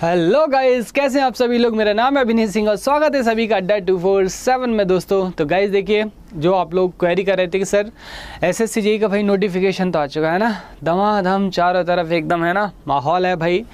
Hello guys, कैसे हैं आप सभी लोग। मेरा नाम है अभिनीत सिंह और स्वागत है सभी का अड्डा 247 में। दोस्तों तो गाइस देखिए, जो आप लोग क्वेरी कर रहे थे कि सर एसएससी जेईई का भाई नोटिफिकेशन तो आ चुका है ना, धमाधम चारों तरफ एकदम है ना, माहौल है भाई।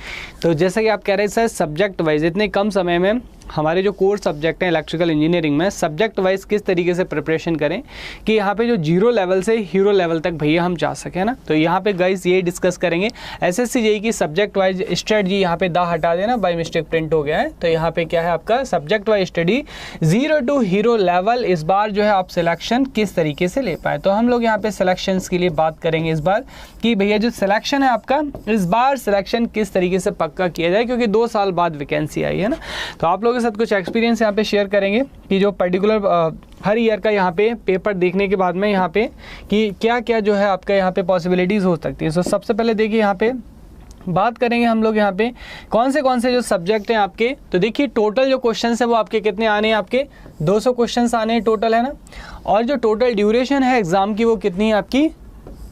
तो जैसा कि आप कह रहे हैं सर सब्जेक्ट वाइज इतने कम समय में हमारे जो कोर सब्जेक्ट हैं इलेक्ट्रिकल इंजीनियरिंग में सब्जेक्ट वाइज किस तरीके से प्रिपरेशन करें कि यहाँ पे जो जीरो लेवल से हीरो लेवल तक भैया हम जा सकें ना। तो यहाँ पे गाइस ये डिस्कस करेंगे एसएससी जेईई की सब्जेक्ट वाइज स्ट्रेटजी। यहाँ पे दा हटा देना, बाय मिस्टेक प्रिंट हो गया है। तो यहाँ पे क्या है आपका subject wise study 0 to hero level. इस बार जो है आप सिलेक्शन किस तरीके से ले पाए, तो हम लोग यहाँ पे सिलेक्शन के लिए बात करेंगे इस बार कि भैया जो सिलेक्शन है आपका इस बार सिलेक्शन किस तरीके से पक्का किया जाए, क्योंकि 2 साल बाद वैकेंसी आई है ना। तो आप लोगों के साथ कुछ एक्सपीरियंस यहाँ पे शेयर करेंगे कि जो पर्टिकुलर हर ईयर का यहाँ पे पेपर देखने के बाद में यहाँ पे कि क्या क्या जो है आपका यहाँ पे पॉसिबिलिटीज़ हो सकती है। तो सबसे पहले देखिए यहाँ पे बात करेंगे हम लोग यहाँ पे कौन से जो सब्जेक्ट हैं आपके। तो देखिए टोटल जो क्वेश्चंस है वो आपके कितने आने हैं, आपके 200 क्वेश्चंस आने हैं टोटल, है ना। और जो टोटल ड्यूरेशन है एग्ज़ाम की वो कितनी है आपकी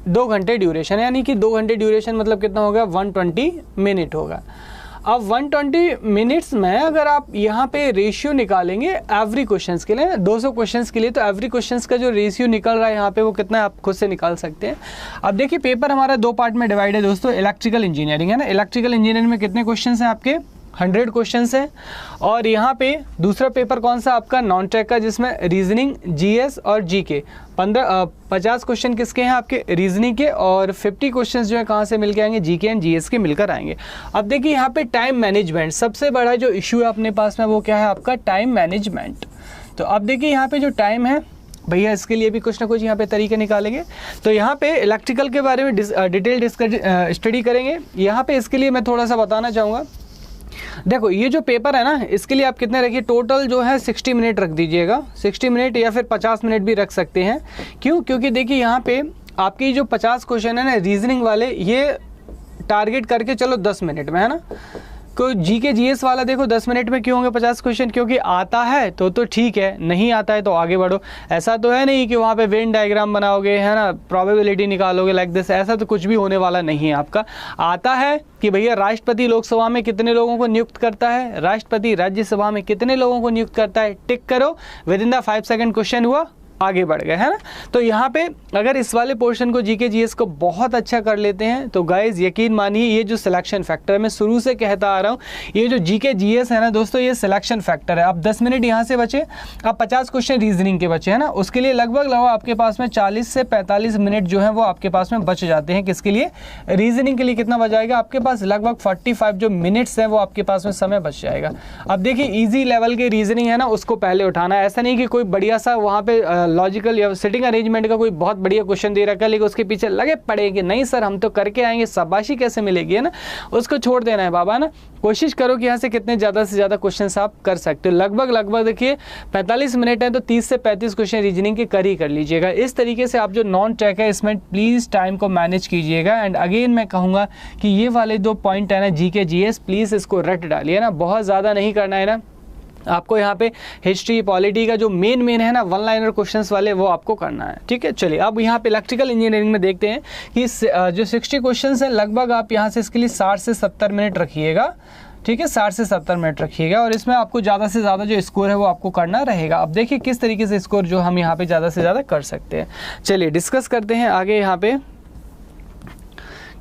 2 घंटे ड्यूरेशन, यानी कि 2 घंटे ड्यूरेशन मतलब कितना होगा 120 मिनट होगा। अब 120 मिनट्स में अगर आप यहाँ पे रेशियो निकालेंगे एवरी क्वेश्चंस के लिए 200 क्वेश्चंस के लिए, तो एवरी क्वेश्चंस का जो रेशियो निकल रहा है यहाँ पे वो कितना है आप खुद से निकाल सकते हैं। अब देखिए पेपर हमारा 2 पार्ट में डिवाइड है दोस्तों। इलेक्ट्रिकल इंजीनियरिंग है ना, इलेक्ट्रिकल इंजीनियरिंग में कितने क्वेश्चंस हैं आपके 100 क्वेश्चंस हैं। और यहाँ पे दूसरा पेपर कौन सा आपका नॉन ट्रैक का, जिसमें रीजनिंग, जीएस और जीके 50 क्वेश्चन किसके हैं आपके रीजनिंग के, और 50 क्वेश्चन जो है कहाँ से मिलके आएंगे जीके एंड जीएस के मिलकर आएंगे। अब देखिए यहाँ पे टाइम मैनेजमेंट सबसे बड़ा जो इशू है अपने पास में वो क्या है आपका टाइम मैनेजमेंट। तो अब देखिए यहाँ पे जो टाइम है भैया इसके लिए भी कुछ ना कुछ यहाँ पे तरीके निकालेंगे। तो यहाँ पे इलेक्ट्रिकल के बारे में डिटेल स्टडी करेंगे। यहाँ पे इसके लिए मैं थोड़ा सा बताना चाहूँगा। देखो ये जो पेपर है ना इसके लिए आप कितने रखिए, टोटल जो है 60 मिनट रख दीजिएगा, 60 मिनट या फिर 50 मिनट भी रख सकते हैं। क्यों? क्योंकि देखिए यहाँ पे आपकी जो 50 क्वेश्चन है ना रीजनिंग वाले, ये टारगेट करके चलो 10 मिनट में, है ना। कोई जीके जीएस वाला देखो 10 मिनट में क्यों होंगे 50 क्वेश्चन, क्योंकि आता है तो ठीक है, नहीं आता है तो आगे बढ़ो। ऐसा तो है नहीं कि वहाँ पे वेन डायग्राम बनाओगे, है ना, प्रोबेबिलिटी निकालोगे लाइक दिस, ऐसा तो कुछ भी होने वाला नहीं है आपका। आता है कि भैया राष्ट्रपति लोकसभा में कितने लोगों को नियुक्त करता है, राष्ट्रपति राज्यसभा में कितने लोगों को नियुक्त करता है, टिक करो, with in the 5 second question हुआ, आगे बढ़ गए, है ना। तो यहाँ पे अगर इस वाले पोर्शन को जीके जीएस को बहुत अच्छा कर लेते हैं तो गाइज यकीन मानिए ये जो सिलेक्शन फैक्टर मैं शुरू से कहता आ रहा हूँ, ये जो जीके जीएस है ना दोस्तों ये सिलेक्शन फैक्टर है। अब 10 मिनट यहाँ से बचे, अब 50 क्वेश्चन रीजनिंग के बचे, है ना, उसके लिए लगभग आपके पास में 40 से 45 मिनट जो है वो आपके पास में बच जाते हैं। किसके लिए? रीजनिंग के लिए कितना बच जाएगा आपके पास, लगभग 45 जो मिनट्स हैं वो आपके पास में समय बच जाएगा। अब देखिए ईजी लेवल के रीजनिंग है ना उसको पहले उठाना है, ऐसा नहीं कि कोई बढ़िया सा वहाँ पे लॉजिकल या सिटिंग अरेंजमेंट का कोई बहुत बढ़िया क्वेश्चन दे रखा है लेकिन उसके पीछे लगे पड़े कि नहीं सर हम तो करके आएंगे, शाबाशी कैसे मिलेगी, है ना, उसको छोड़ देना है बाबा ना। कोशिश करो कि यहाँ से कितने ज़्यादा से ज़्यादा क्वेश्चन आप कर सकते हो। लगभग देखिए 45 मिनट है तो 30 से 35 क्वेश्चन रीजनिंग के कर लीजिएगा। इस तरीके से आप जो नॉन ट्रैक है इसमें प्लीज़ टाइम को मैनेज कीजिएगा। एंड अगेन मैं कहूँगा कि ये वाले 2 पॉइंट है ना जीके जीएस, प्लीज़ इसको रट डालिए ना, बहुत ज़्यादा नहीं करना है ना आपको। यहाँ पे हिस्ट्री पॉलिटी का जो मेन है ना 1 लाइनर क्वेश्चंस वाले वो आपको करना है, ठीक है। चलिए अब यहाँ पे इलेक्ट्रिकल इंजीनियरिंग में देखते हैं कि जो 60 क्वेश्चंस हैं लगभग आप यहाँ से इसके लिए 60 से 70 मिनट रखिएगा, ठीक है, 60 से 70 मिनट रखिएगा। और इसमें आपको ज़्यादा से ज़्यादा जो स्कोर है वो आपको करना रहेगा। अब देखिए किस तरीके से स्कोर जो हम यहाँ पे ज़्यादा से ज़्यादा कर सकते हैं। चलिए डिस्कस करते हैं आगे यहाँ पे।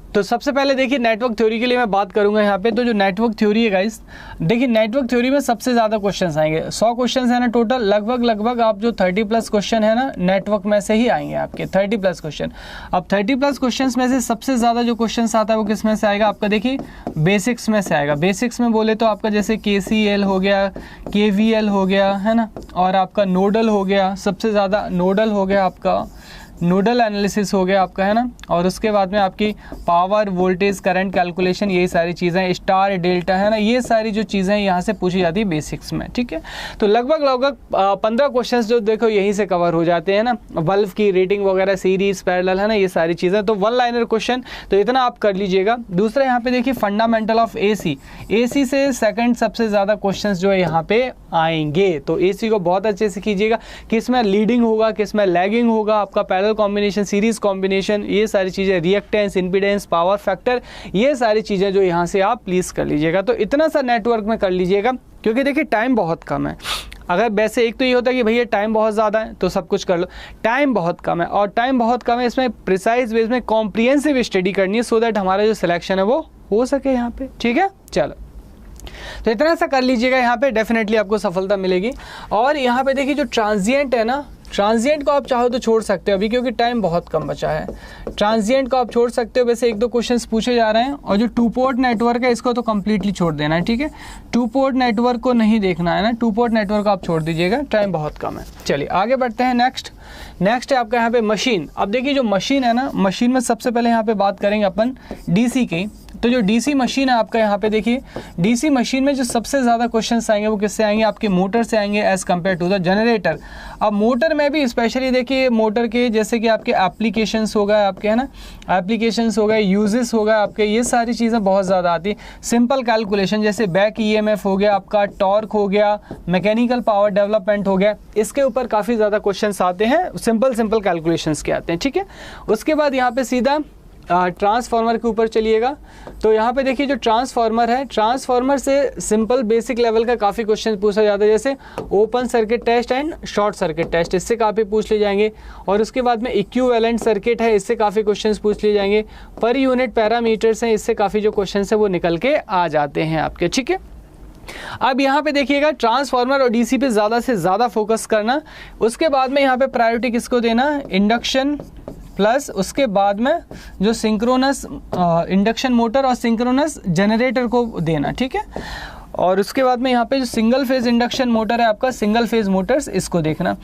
तो सबसे पहले देखिए नेटवर्क थ्योरी के लिए मैं बात करूंगा यहाँ पे। तो जो नेटवर्क थ्योरी है गाइस, देखिए नेटवर्क थ्योरी में सबसे ज़्यादा क्वेश्चंस आएंगे, 100 क्वेश्चंस है ना टोटल, लगभग आप जो 30+ क्वेश्चन है ना नेटवर्क में से ही आएंगे आपके 30+ क्वेश्चन। अब 30+ क्वेश्चंस में से सबसे ज़्यादा जो क्वेश्चंस आता है वो किस में से आएगा आपका, देखिए बेसिक्स में से आएगा। बेसिक्स में बोले तो आपका जैसे KCL हो गया, KVL हो गया, है ना, और आपका नोडल हो गया, सबसे ज़्यादा नोडल हो गया आपका, नोडल एनालिसिस हो गया आपका, है ना, और उसके बाद में आपकी पावर वोल्टेज करंट कैलकुलेशन, यही सारी चीज़ें, स्टार डेल्टा, है ना, ये सारी जो चीज़ें यहाँ से पूछी जाती है बेसिक्स में, ठीक है। तो लगभग 15 क्वेश्चंस जो देखो यहीं से कवर हो जाते हैं ना, बल्ब की रेटिंग वगैरह, सीरीज पैरेलल, है ना, ये सारी चीज़ें। तो 1 लाइनर क्वेश्चन तो इतना आप कर लीजिएगा। दूसरा यहाँ पे देखिए फंडामेंटल ऑफ AC से सेकंड सबसे ज़्यादा क्वेश्चंस जो है यहाँ पे आएंगे। तो AC को बहुत अच्छे से कीजिएगा, किस में लीडिंग होगा, किस में लैगिंग होगा, आपका पैरेलल कॉम्बिनेशन, सीरीज कॉम्बिनेशन, ये सारी चीज़ें, रिएक्टेंस, इम्पीडेंस, पावर फैक्टर, ये सारी चीज़ें जो यहाँ से आप प्लीज़ कर लीजिएगा। तो इतना सा नेटवर्क में कर लीजिएगा, क्योंकि देखिए टाइम बहुत कम है। अगर वैसे एक तो ये होता है कि भैया टाइम बहुत ज़्यादा है तो सब कुछ कर लो, टाइम बहुत कम है, और टाइम बहुत कम है, इसमें प्रिसाइज बेस में कॉम्प्रिहेंसिव स्टडी करनी है, सो दैट हमारा जो सिलेक्शन है वो हो सके यहाँ पे। ठीक है, चलो तो इतना सा कर लीजिएगा, यहाँ पे डेफिनेटली आपको सफलता मिलेगी। और यहाँ पे देखिए जो ट्रांजिएंट है ना, ट्रांजिएंट को आप चाहो तो छोड़ सकते हो अभी, क्योंकि टाइम बहुत कम बचा है। ट्रांजिएंट को आप छोड़ सकते हो, वैसे एक दो क्वेश्चंस पूछे जा रहे हैं। और जो टू पोर्ट नेटवर्क है इसको तो कम्प्लीटली छोड़ देना है। ठीक है, टू पोर्ट नेटवर्क को नहीं देखना है ना, टू पोर्ट नेटवर्क आप छोड़ दीजिएगा, टाइम बहुत कम है। चलिए आगे बढ़ते हैं। नेक्स्ट है आपका यहाँ पे मशीन। अब देखिए जो मशीन है ना, मशीन में सबसे पहले यहाँ पे बात करेंगे अपन डीसी की। तो जो डीसी मशीन है आपका, यहाँ पे देखिए डीसी मशीन में जो सबसे ज़्यादा क्वेश्चंस आएंगे वो किससे आएंगे, आपके मोटर से आएंगे as compared to the generator. अब मोटर में भी स्पेशली देखिए, मोटर के जैसे कि आपके एप्लीकेशंस हो गए, आपके है ना एप्लीकेशंस हो गए, यूजेस हो गए आपके, ये सारी चीज़ें बहुत ज़्यादा आती है। सिंपल कैलकुलेशन जैसे बैक ईएमएफ हो गया आपका, टॉर्क हो गया, मैकेनिकल पावर डेवलपमेंट हो गया, इसके ऊपर काफ़ी ज़्यादा क्वेश्चंस आते हैं, सिंपल कैलकुलेशंस के आते हैं। ठीक है, उसके बाद यहाँ पे सीधा ट्रांसफार्मर के ऊपर चलिएगा। तो यहाँ पे देखिए जो ट्रांसफार्मर है, ट्रांसफार्मर से सिंपल बेसिक लेवल का काफ़ी क्वेश्चन पूछा जाता है, जैसे open circuit test and short circuit test, इससे काफ़ी पूछ लिए जाएंगे। और उसके बाद में इक्विवेलेंट सर्किट है, इससे काफ़ी क्वेश्चंस पूछ लिए जाएंगे। पर यूनिट पैरामीटर्स हैं, इससे काफ़ी जो क्वेश्चन है वो निकल के आ जाते हैं आपके। ठीक है, अब यहाँ पे देखिएगा ट्रांसफार्मर और डीसी पे ज़्यादा से ज़्यादा फोकस करना। उसके बाद में यहाँ पे प्रायोरिटी किसको देना, इंडक्शन प्लस उसके बाद में जो सिंक्रोनस इंडक्शन मोटर और सिंक्रोनस जनरेटर को देना। ठीक है, और उसके बाद में यहाँ पे जो सिंगल फेज इंडक्शन मोटर है आपका, सिंगल फेज मोटर्स, इसको देखना।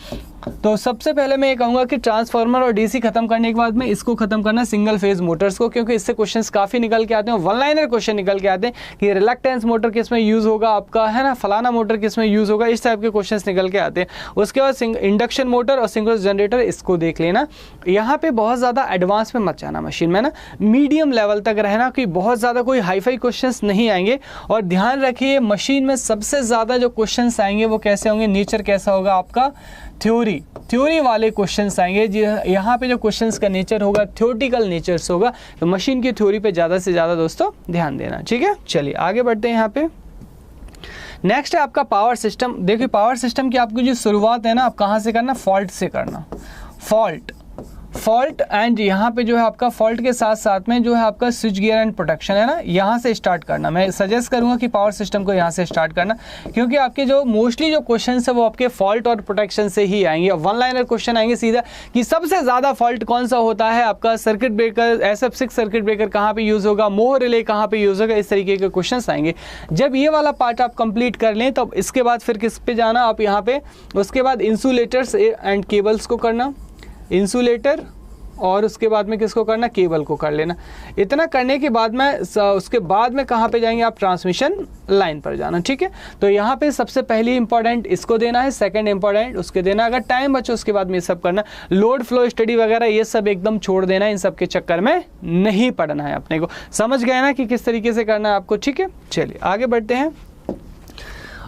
तो सबसे पहले मैं ये कहूँगा कि ट्रांसफार्मर और डीसी खत्म करने के बाद में इसको खत्म करना, सिंगल फेज मोटर्स को, क्योंकि इससे क्वेश्चंस काफ़ी निकल के आते हैं, वन लाइनर क्वेश्चन निकल के आते हैं कि रिलक्टेंस मोटर किस में यूज़ होगा आपका, है ना, फलाना मोटर किस में यूज़ होगा, इस टाइप के क्वेश्चंस निकल के आते हैं। उसके बाद इंडक्शन मोटर और सिंक्रोनस जनरेटर, इसको देख लेना। यहाँ पे बहुत ज़्यादा एडवांस में मत जाना मशीन में ना, मीडियम लेवल तक रहना, कि बहुत ज़्यादा कोई हाईफाई क्वेश्चंस नहीं आएंगे। और ध्यान रखिए मशीन में सबसे ज़्यादा जो क्वेश्चंस आएंगे वो कैसे होंगे, नेचर कैसा होगा आपका, थ्योरी वाले क्वेश्चंस आएंगे। यहाँ पे जो क्वेश्चंस का नेचर होगा थ्योरेटिकल नेचर्स होगा, तो मशीन की थ्योरी पे ज़्यादा से ज़्यादा दोस्तों ध्यान देना। ठीक है, चलिए आगे बढ़ते हैं। यहाँ पे नेक्स्ट है आपका पावर सिस्टम। देखिए पावर सिस्टम की आपकी जो शुरुआत है ना, आप कहाँ से करना, फॉल्ट से करना, फॉल्ट एंड यहाँ पे जो है आपका फॉल्ट के साथ साथ में जो है आपका स्विच गियर एंड प्रोटेक्शन है ना, यहाँ से स्टार्ट करना। मैं सजेस्ट करूँगा कि पावर सिस्टम को यहाँ से स्टार्ट करना, क्योंकि आपके जो मोस्टली जो क्वेश्चन है वो आपके फॉल्ट और प्रोटेक्शन से ही आएंगे। वन लाइनर क्वेश्चन आएंगे सीधा कि सबसे ज़्यादा फॉल्ट कौन सा होता है आपका, circuit breaker, SF6 circuit breaker कहाँ पर यूज़ होगा, मोह रिले कहाँ पर यूज़ होगा, इस तरीके के क्वेश्चन आएंगे। जब ये वाला पार्ट आप कंप्लीट कर लें तब इसके बाद फिर किस पे जाना आप यहाँ पे, उसके बाद इंसुलेटर्स एंड केबल्स को करना, इंसुलेटर, और उसके बाद में किसको करना, केबल को कर लेना। इतना करने के बाद में उसके बाद में कहाँ पे जाएंगे आप, ट्रांसमिशन लाइन पर जाना। ठीक है, तो यहाँ पे सबसे पहली इंपॉर्टेंट इसको देना है, सेकंड इंपॉर्टेंट उसके देना, अगर टाइम बचे उसके बाद में ये सब करना। लोड फ्लो स्टडी वगैरह ये सब एकदम छोड़ देना, इन सब के चक्कर में नहीं पड़ना है अपने को। समझ गए ना कि किस तरीके से करना है आपको। ठीक है, चलिए आगे बढ़ते हैं।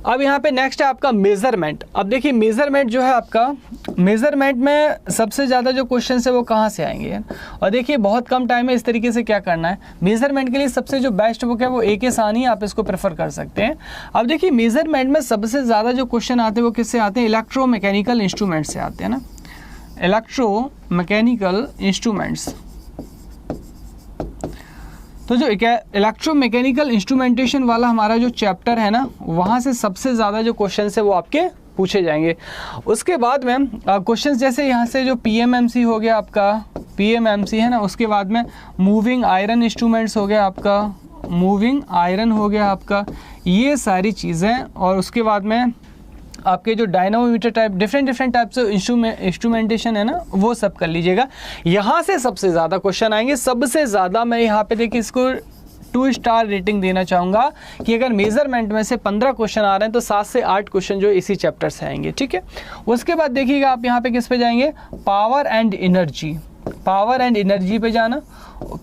अब यहाँ पे नेक्स्ट है आपका मेज़रमेंट। अब देखिए मेज़रमेंट जो है आपका, मेज़रमेंट में सबसे ज़्यादा जो क्वेश्चन है वो कहाँ से आएंगे, और देखिए बहुत कम टाइम है, इस तरीके से क्या करना है। मेज़रमेंट के लिए सबसे जो बेस्ट बुक है वो AK साहनी, आप इसको प्रेफर कर सकते हैं। अब देखिए मेज़रमेंट में सबसे ज़्यादा जो क्वेश्चन आते हैं वो किससे आते हैं, इलेक्ट्रोमैकेनिकल इंस्ट्रूमेंट से आते हैं ना, इलेक्ट्रोमैकेनिकल इंस्ट्रूमेंट्स। तो जो इलेक्ट्रोमैकेनिकल इंस्ट्रूमेंटेशन वाला हमारा जो चैप्टर है ना, वहाँ से सबसे ज़्यादा जो क्वेश्चन है वो आपके पूछे जाएंगे। उसके बाद में क्वेश्चंस जैसे यहाँ से जो PMMC हो गया आपका, PMMC है ना, उसके बाद में मूविंग आयरन इंस्ट्रूमेंट्स हो गया आपका, मूविंग आयरन हो गया आपका, ये सारी चीज़ें। और उसके बाद में आपके जो dynamometer type, different types of instrumentation है ना, वो सब कर लीजिएगा। यहाँ से सबसे ज़्यादा क्वेश्चन आएंगे। सबसे ज़्यादा मैं यहाँ पे देखिए इसको 2 स्टार रेटिंग देना चाहूँगा कि अगर मेज़रमेंट में से 15 क्वेश्चन आ रहे हैं तो 7 से 8 क्वेश्चन जो इसी चैप्टर से आएंगे। ठीक है, उसके बाद देखिएगा आप यहाँ पे किस पे जाएंगे, power and energy, power and energy पे जाना।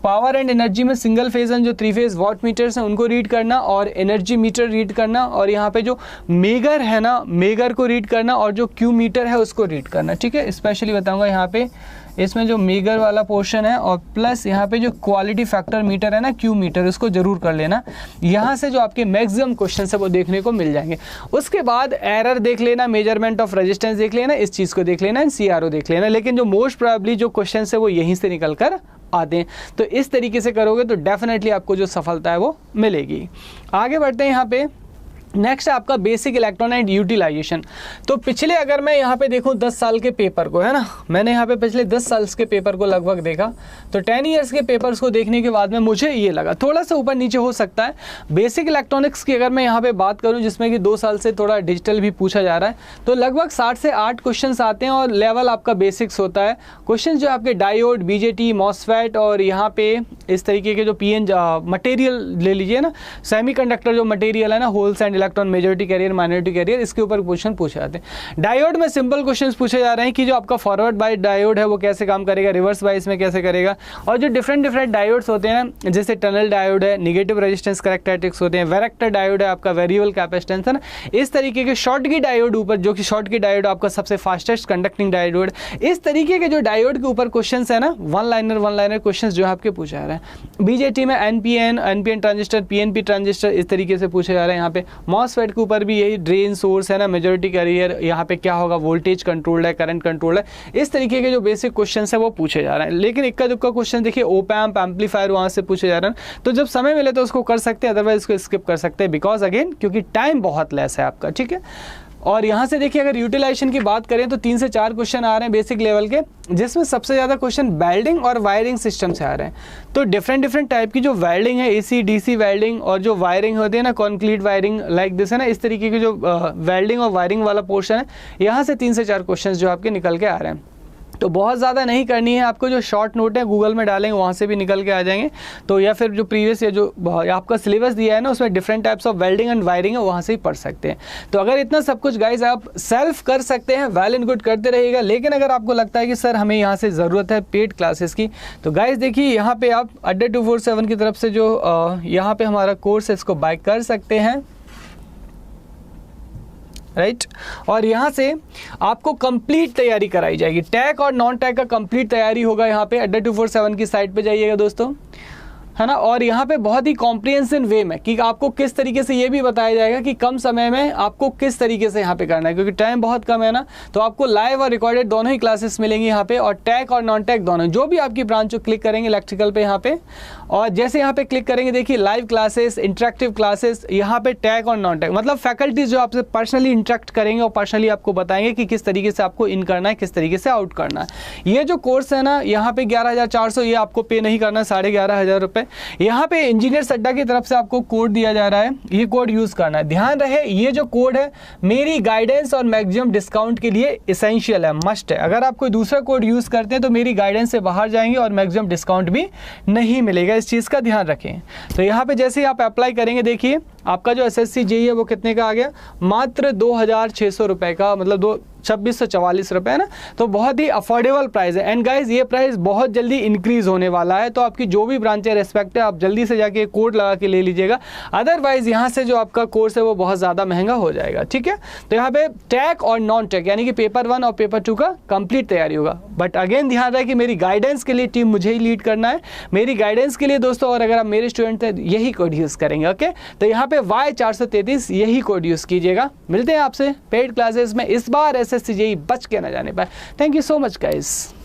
पावर एंड एनर्जी में सिंगल फेज एंड जो 3 फेज वाट मीटर्स हैं उनको रीड करना, और एनर्जी मीटर रीड करना, और यहाँ पे जो मेगर है ना, मेगर को रीड करना, और जो क्यू मीटर है उसको रीड करना। ठीक है, स्पेशली बताऊंगा यहाँ पे इसमें जो मीगर वाला पोर्शन है और प्लस यहाँ पे जो क्वालिटी फैक्टर मीटर है ना, क्यू मीटर, इसको जरूर कर लेना। यहाँ से जो आपके मैक्सिमम क्वेश्चन है वो देखने को मिल जाएंगे। उसके बाद एरर देख लेना, मेजरमेंट ऑफ रेजिस्टेंस देख लेना, इस चीज़ को देख लेना, CRO देख लेना। लेकिन जो मोस्ट प्रोबेबली जो क्वेश्चन है वो यहीं से निकल कर आते हैं। तो इस तरीके से करोगे तो डेफिनेटली आपको जो सफलता है वो मिलेगी। आगे बढ़ते हैं यहाँ पे। नेक्स्ट है आपका बेसिक इलेक्ट्रॉनाइट यूटिलाइजेशन। तो पिछले अगर मैं यहाँ पे देखूँ 10 साल के पेपर को, है ना, मैंने यहाँ पे पिछले 10 साल के पेपर को लगभग देखा, तो 10 ईयर्स के पेपर्स को देखने के बाद में मुझे ये लगा, थोड़ा सा ऊपर नीचे हो सकता है। बेसिक इलेक्ट्रॉनिक्स की अगर मैं यहाँ पे बात करूँ, जिसमें कि 2 साल से थोड़ा डिजिटल भी पूछा जा रहा है, तो लगभग 60 से 8 क्वेश्चन आते हैं और लेवल आपका बेसिक्स होता है। क्वेश्चन जो आपके डायोड, BJT, मॉसफेट और यहाँ पे इस तरीके के जो PN मटेरियल ले लीजिए ना, सेमीकंडक्टर जो मटेरियल है ना, holes and electron, majority carrier, minority carrier, इसके ऊपर क्वेश्चन पूछे जाते हैं। डायोड में सिंपल क्वेश्चंस पूछे जा रहे हैं कि जो आपका फॉरवर्ड बायस डायोड है वो कैसे काम करेगा, रिवर्स बायस में कैसे करेगा, और जो डिफरेंट डायोड्स होते हैं ना, जैसे टनल डायोड है, नेगेटिव रेजिस्टेंस कैरेक्टरिस्टिक्स होते हैं, वेरेक्टर डायोड है आपका, वेरिएबल कैपेसिटेंस है ना, इस तरीके के शॉर्ट की डायोड ऊपर, जो कि शॉर्ट की डायोड आपका सबसे फास्टेस्ट कंडक्टिंग डायोड, इस तरीके के जो डायोड के ऊपर क्वेश्चन है ना, वन लाइनर क्वेश्चन जो आपके पूछे जा रहे हैं। BJT में NPN ट्रांजिस्टर, PNP ट्रांजिस्टर, इस तरीके से पूछे जा रहे हैं। यहाँ पे मॉसफेट के ऊपर भी यही ड्रेन सोर्स है ना, मेजॉरिटी कैरियर, यहाँ पे क्या होगा, वोल्टेज कंट्रोल्ड है, करंट कंट्रोल्ड है, इस तरीके के जो बेसिक क्वेश्चन है वो पूछे जा रहे हैं। लेकिन इक्का दुक्का क्वेश्चन देखिए ओप एम्प, एम्पलीफायर वहाँ से पूछे जा रहे हैं। तो जब समय मिले तो उसको कर सकते हैं, अदरवाइज इसको स्किप कर सकते हैं, बिकॉज अगेन क्योंकि टाइम बहुत लेस है आपका, ठीक है। और यहाँ से देखिए अगर यूटिलाइजेशन की बात करें तो 3 से 4 क्वेश्चन आ रहे हैं बेसिक लेवल के, जिसमें सबसे ज़्यादा क्वेश्चन वेल्डिंग और वायरिंग सिस्टम से आ रहे हैं। तो डिफरेंट टाइप की जो वेल्डिंग है, AC DC वेल्डिंग, और जो वायरिंग होती है ना, कॉन्क्रीट वायरिंग लाइक दिस है ना, इस तरीके की जो वेल्डिंग और वायरिंग वाला पोर्शन है, यहाँ से 3 से 4 क्वेश्चन जो आपके निकल के आ रहे हैं। तो बहुत ज़्यादा नहीं करनी है आपको, जो शॉर्ट नोट है गूगल में डालेंगे वहाँ से भी निकल के आ जाएंगे। तो या फिर जो प्रीवियस या जो आपका सिलेबस दिया है ना, उसमें different types of welding and wiring है, वहाँ से ही पढ़ सकते हैं। तो अगर इतना सब कुछ गाइज आप सेल्फ कर सकते हैं, वेल एंड गुड, करते रहिएगा। लेकिन अगर आपको लगता है कि सर हमें यहाँ से ज़रूरत है पेड क्लासेस की, तो गाइज देखिए यहाँ पे आप अड्डा 247 की तरफ से जो यहाँ पे हमारा कोर्स है इसको बाय कर सकते हैं, राइट। और यहाँ से आपको कंप्लीट तैयारी कराई जाएगी, टैग और नॉन टैग का कंप्लीट तैयारी होगा। यहाँ पे अड्डा 247 की साइट पे जाइएगा दोस्तों, है ना। और यहाँ पे बहुत ही कॉम्प्रिहेंसिव वे में कि आपको किस तरीके से ये भी बताया जाएगा कि कम समय में आपको किस तरीके से यहाँ पे करना है, क्योंकि टाइम बहुत कम है ना। तो आपको लाइव और रिकॉर्डेड दोनों ही क्लासेस मिलेंगी यहाँ पे, और टैग और नॉन टैग दोनों, जो भी आपकी ब्रांच को क्लिक करेंगे इलेक्ट्रिकल पे यहाँ पे, और जैसे यहाँ पे क्लिक करेंगे देखिए लाइव क्लासेस, इंटरेक्टिव क्लासेस, यहाँ पे टैग और नॉन टैग, मतलब फैकल्टीज जो आपसे पर्सनली इंटरेक्ट करेंगे और पर्सनली आपको बताएंगे कि किस तरीके से आपको इन करना है, किस तरीके से आउट करना है। ये जो कोर्स है ना, यहाँ पे 11,400 ये आपको पे नहीं करना, 11,500 रुपये। यहाँ पे इंजीनियर अड्डा की तरफ से आपको कोड दिया जा रहा है, ये कोड यूज करना है। ध्यान रहे ये जो कोड है मेरी गाइडेंस और मैक्सिमम डिस्काउंट के लिए एसेंशियल है, मस्ट है। अगर आप कोई दूसरा कोड यूज करते हैं तो मेरी गाइडेंस से बाहर जाएंगे और मैक्सिमम डिस्काउंट भी नहीं मिलेगा, इस चीज़ का ध्यान रखें। तो यहाँ पे जैसे ही आप अप्लाई करेंगे देखिए आपका जो SSC JEE है वो कितने का आ गया, मात्र 2,600 रुपये का, मतलब 2,644 रुपये है ना। तो बहुत ही अफोर्डेबल प्राइस है। एंड गाइज ये प्राइस बहुत जल्दी इंक्रीज होने वाला है, तो आपकी जो भी ब्रांच है रेस्पेक्ट है, आप जल्दी से जाके कोड लगा के ले लीजिएगा, अदरवाइज यहाँ से जो आपका कोर्स है वो बहुत ज़्यादा महंगा हो जाएगा, ठीक है। तो यहाँ पे टैग और नॉन टैग यानी कि पेपर 1 और पेपर 2 का कंप्लीट तैयारी होगा। बट अगेन ध्यान रहे कि मेरी गाइडेंस के लिए टीम मुझे ही लीड करना है, मेरी गाइडेंस के लिए दोस्तों, और अगर आप मेरे स्टूडेंट हैं यही कोड यूज़ करेंगे, ओके। तो यहाँ पे Y433 यही कोड यूज़ कीजिएगा। मिलते हैं आपसे पेड क्लासेस में, इस बार SSC JEE बच के ना जाने पाए। Thank you so much guys.